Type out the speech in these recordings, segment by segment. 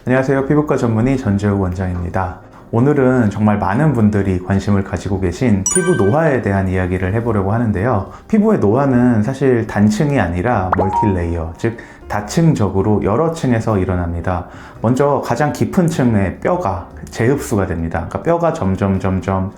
안녕하세요. 피부과 전문의 전재욱 원장입니다. 오늘은 정말 많은 분들이 관심을 가지고 계신 피부 노화에 대한 이야기를 해보려고 하는데요. 피부의 노화는 사실 단층이 아니라 멀티레이어, 즉 다층적으로 여러 층에서 일어납니다. 먼저 가장 깊은 층의 뼈가 재흡수가 됩니다. 그러니까 뼈가 점점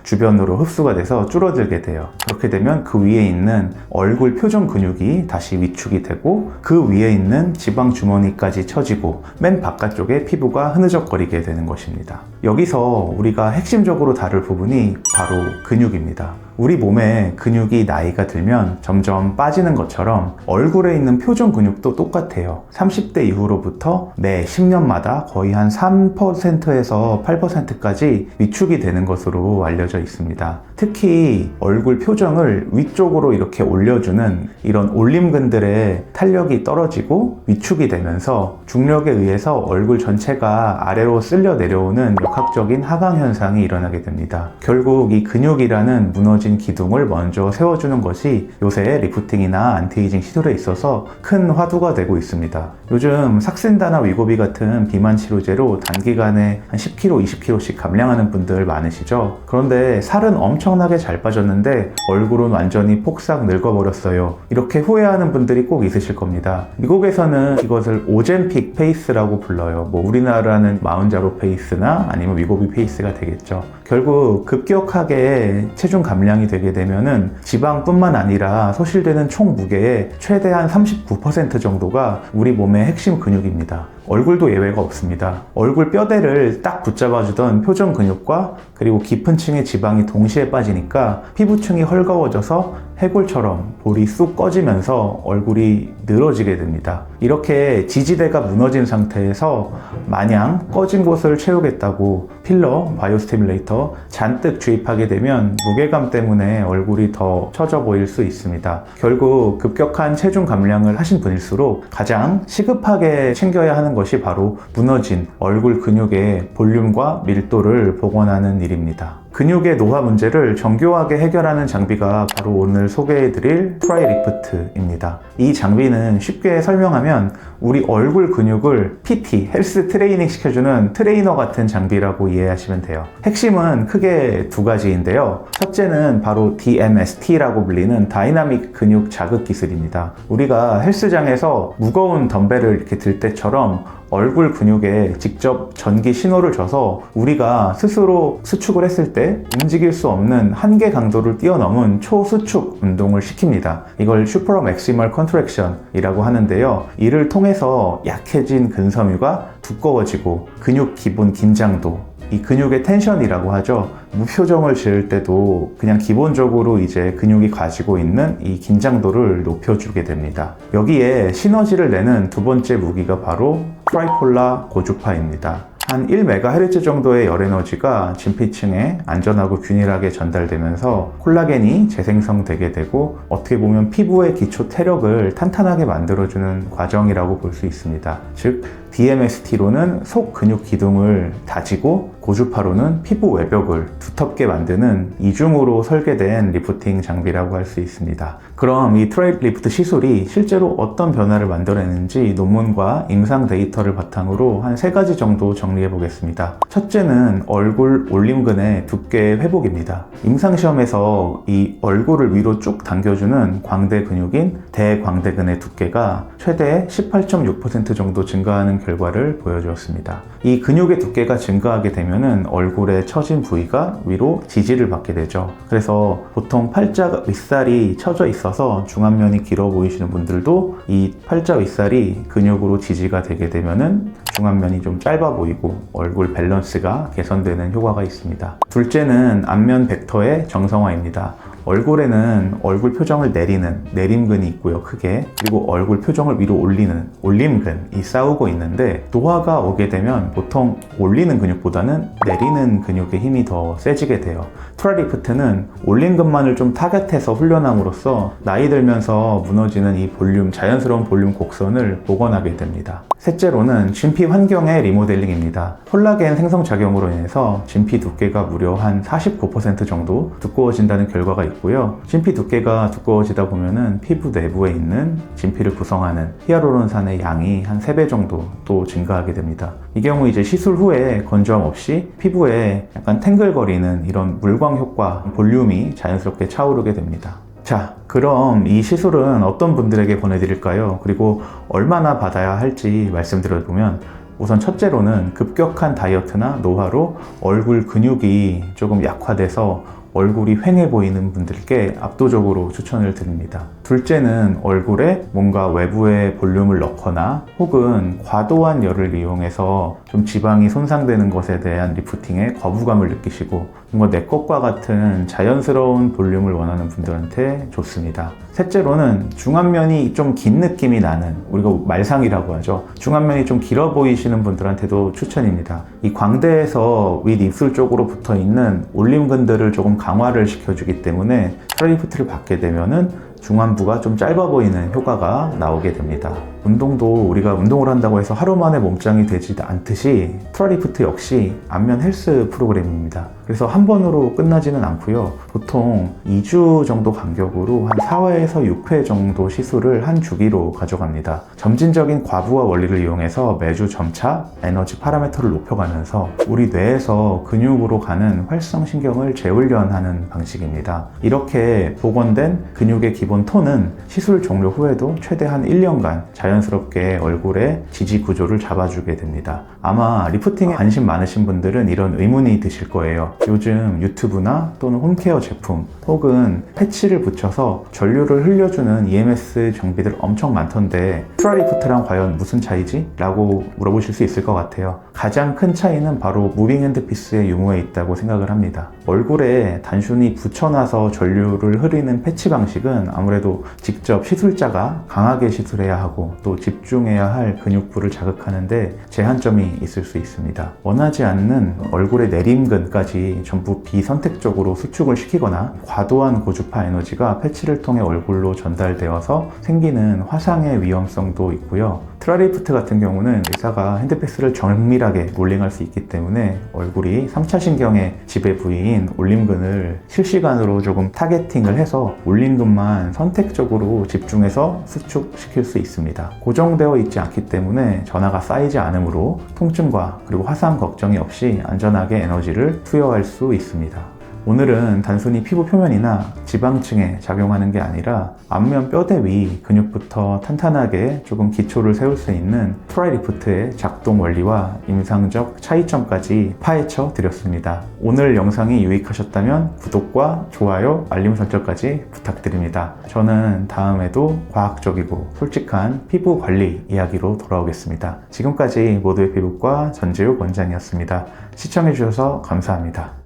주변으로 흡수가 돼서 줄어들게 돼요. 그렇게 되면 그 위에 있는 얼굴 표정 근육이 다시 위축이 되고 그 위에 있는 지방 주머니까지 처지고 맨 바깥쪽에 피부가 흐느적거리게 되는 것입니다. 여기서 우리가 핵심적으로 다룰 부분이 바로 근육입니다. 우리 몸에 근육이 나이가 들면 점점 빠지는 것처럼 얼굴에 있는 표정 근육도 똑같아요. 30대 이후로부터 매 10년마다 거의 한 3%에서 8%까지 위축이 되는 것으로 알려져 있습니다. 특히 얼굴 표정을 위쪽으로 이렇게 올려주는 이런 올림근들의 탄력이 떨어지고 위축이 되면서 중력에 의해서 얼굴 전체가 아래로 쓸려 내려오는 역학적인 하강 현상이 일어나게 됩니다. 결국 이 근육이라는 무너진 기둥을 먼저 세워주는 것이 요새 리프팅이나 안티에이징 시술에 있어서 큰 화두가 되고 있습니다. 요즘 삭센다나 위고비 같은 비만 치료제로 단기간에 한 10kg, 20kg씩 감량하는 분들 많으시죠? 그런데 살은 엄청나게 잘 빠졌는데 얼굴은 완전히 폭삭 늙어버렸어요. 이렇게 후회하는 분들이 꼭 있으실 겁니다. 미국에서는 이것을 오젬픽 페이스라고 불러요. 우리나라는 마흔자로 페이스나 아니면 위고비 페이스가 되겠죠. 결국 급격하게 체중 감량이 되게 되면은 지방뿐만 아니라 소실되는 총 무게의 최대한 39% 정도가 우리 몸의 핵심 근육입니다. 얼굴도 예외가 없습니다. 얼굴 뼈대를 딱 붙잡아주던 표정 근육과 그리고 깊은 층의 지방이 동시에 빠지니까 피부층이 헐거워져서 해골처럼 볼이 쑥 꺼지면서 얼굴이 늘어지게 됩니다. 이렇게 지지대가 무너진 상태에서 마냥 꺼진 곳을 채우겠다고 필러, 바이오스티뮬레이터 잔뜩 주입하게 되면 무게감 때문에 얼굴이 더 처져 보일 수 있습니다. 결국 급격한 체중 감량을 하신 분일수록 가장 시급하게 챙겨야 하는 것이 바로 무너진 얼굴 근육의 볼륨과 밀도를 복원하는 일입니다. 근육의 노화 문제를 정교하게 해결하는 장비가 바로 오늘 소개해드릴 트라이리프트입니다. 이 장비는 쉽게 설명하면 우리 얼굴 근육을 PT, 헬스 트레이닝 시켜주는 트레이너 같은 장비라고 이해하시면 돼요. 핵심은 크게 두 가지인데요. 첫째는 바로 DMST라고 불리는 다이나믹 근육 자극 기술입니다. 우리가 헬스장에서 무거운 덤벨을 이렇게 들 때처럼 얼굴 근육에 직접 전기 신호를 줘서 우리가 스스로 수축을 했을 때 움직일 수 없는 한계 강도를 뛰어넘은 초수축 운동을 시킵니다. 이걸 슈퍼 맥시멀 컨트랙션이라고 하는데요. 이를 통해서 약해진 근섬유가 두꺼워지고 근육 기본 긴장도, 이 근육의 텐션이라고 하죠. 무표정을 지을 때도 그냥 기본적으로 이제 근육이 가지고 있는 이 긴장도를 높여주게 됩니다. 여기에 시너지를 내는 두 번째 무기가 바로 트라이폴라 고주파입니다. 한 1MHz 정도의 열 에너지가 진피층에 안전하고 균일하게 전달되면서 콜라겐이 재생성되게 되고 어떻게 보면 피부의 기초 태력을 탄탄하게 만들어주는 과정이라고 볼 수 있습니다. 즉 DMST로는 속 근육 기둥을 다지고 고주파로는 피부 외벽을 두텁게 만드는 이중으로 설계된 리프팅 장비라고 할 수 있습니다. 그럼 이 트라이리프트 시술이 실제로 어떤 변화를 만들어내는지 논문과 임상 데이터를 바탕으로 한 3가지 정도 정리해 보겠습니다. 첫째는 얼굴 올림근의 두께 회복입니다. 임상시험에서 이 얼굴을 위로 쭉 당겨주는 광대 근육인 대광대근의 두께가 최대 18.6% 정도 증가하는 결과를 보여주었습니다. 이 근육의 두께가 증가하게 되면은 얼굴에 처진 부위가 위로 지지를 받게 되죠. 그래서 보통 팔자 윗살이 처져 있어서 중안면이 길어 보이시는 분들도 이 팔자 윗살이 근육으로 지지가 되게 되면은 중안면이 좀 짧아 보이고 얼굴 밸런스가 개선되는 효과가 있습니다. 둘째는 안면 벡터의 정성화입니다. 얼굴에는 얼굴 표정을 내리는 내림근이 있고요, 크게. 그리고 얼굴 표정을 위로 올리는 올림근이 싸우고 있는데 노화가 오게 되면 보통 올리는 근육보다는 내리는 근육의 힘이 더 세지게 돼요. 트라이리프트는 올림근만을 좀 타겟해서 훈련함으로써 나이 들면서 무너지는 이 볼륨, 자연스러운 볼륨 곡선을 복원하게 됩니다. 셋째로는 진피 환경의 리모델링입니다. 콜라겐 생성작용으로 인해서 진피 두께가 무려 한 49% 정도 두꺼워진다는 결과가 있고요. 진피 두께가 두꺼워지다 보면은 피부 내부에 있는 진피를 구성하는 히알루론산의 양이 한 3배 정도 또 증가하게 됩니다. 이 경우 이제 시술 후에 건조함 없이 피부에 약간 탱글거리는 이런 물광 효과, 볼륨이 자연스럽게 차오르게 됩니다. 자, 그럼 이 시술은 어떤 분들에게 권해드릴까요? 그리고 얼마나 받아야 할지 말씀드려보면, 우선 첫째로는 급격한 다이어트나 노화로 얼굴 근육이 조금 약화돼서 얼굴이 휑해 보이는 분들께 압도적으로 추천을 드립니다. 둘째는 얼굴에 뭔가 외부에 볼륨을 넣거나 혹은 과도한 열을 이용해서 좀 지방이 손상되는 것에 대한 리프팅에 거부감을 느끼시고 뭔가 내 것과 같은 자연스러운 볼륨을 원하는 분들한테 좋습니다. 셋째로는 중안면이 좀 긴 느낌이 나는, 우리가 말상이라고 하죠. 중안면이 좀 길어 보이시는 분들한테도 추천입니다. 이 광대에서 윗입술 쪽으로 붙어 있는 올림근들을 조금 강화를 시켜주기 때문에 트라리프트를 받게 되면은 중안부가 좀 짧아 보이는 효과가 나오게 됩니다. 운동도 우리가 운동을 한다고 해서 하루 만에 몸짱이 되지 않듯이 트라리프트 역시 안면 헬스 프로그램입니다. 그래서 한 번으로 끝나지는 않고요. 보통 2주 정도 간격으로 한 4회에서 6회 정도 시술을 한 주기로 가져갑니다. 점진적인 과부하 원리를 이용해서 매주 점차 에너지 파라미터를 높여가면서 우리 뇌에서 근육으로 가는 활성신경을 재훈련하는 방식입니다. 이렇게 복원된 근육의 기본 톤은 시술 종료 후에도 최대한 1년간 자연스럽게 얼굴의 지지 구조를 잡아주게 됩니다. 아마 리프팅에 관심 많으신 분들은 이런 의문이 드실 거예요. 요즘 유튜브나 또는 홈케어 제품 혹은 패치를 붙여서 전류를 흘려주는 EMS 장비들 엄청 많던데 트라리프트랑 과연 무슨 차이지? 라고 물어보실 수 있을 것 같아요. 가장 큰 차이는 바로 무빙 핸드피스의 유무에 있다고 생각을 합니다. 얼굴에 단순히 붙여놔서 전류를 흐리는 패치 방식은 아무래도 직접 시술자가 강하게 시술해야 하고 또 집중해야 할 근육부를 자극하는데 제한점이 있을 수 있습니다. 원하지 않는 얼굴의 내림근까지 전부 비선택적으로 수축을 시키거나 과도한 고주파 에너지가 패치를 통해 얼굴로 전달되어서 생기는 화상의 위험성도 있고요. 트라리프트 같은 경우는 의사가 핸드피스를 정밀하게 롤링할 수 있기 때문에 얼굴이 3차 신경의 지배 부위인 올림근을 실시간으로 조금 타겟팅을 해서 올림근만 선택적으로 집중해서 수축시킬 수 있습니다. 고정되어 있지 않기 때문에 전하가 쌓이지 않으므로 통증과 그리고 화상 걱정이 없이 안전하게 에너지를 투여할 수 있습니다. 오늘은 단순히 피부 표면이나 지방층에 작용하는 게 아니라 안면 뼈대 위 근육부터 탄탄하게 조금 기초를 세울 수 있는 트라이리프트의 작동 원리와 임상적 차이점까지 파헤쳐 드렸습니다. 오늘 영상이 유익하셨다면 구독과 좋아요, 알림 설정까지 부탁드립니다. 저는 다음에도 과학적이고 솔직한 피부 관리 이야기로 돌아오겠습니다. 지금까지 모두의 피부과 전재욱 원장이었습니다. 시청해주셔서 감사합니다.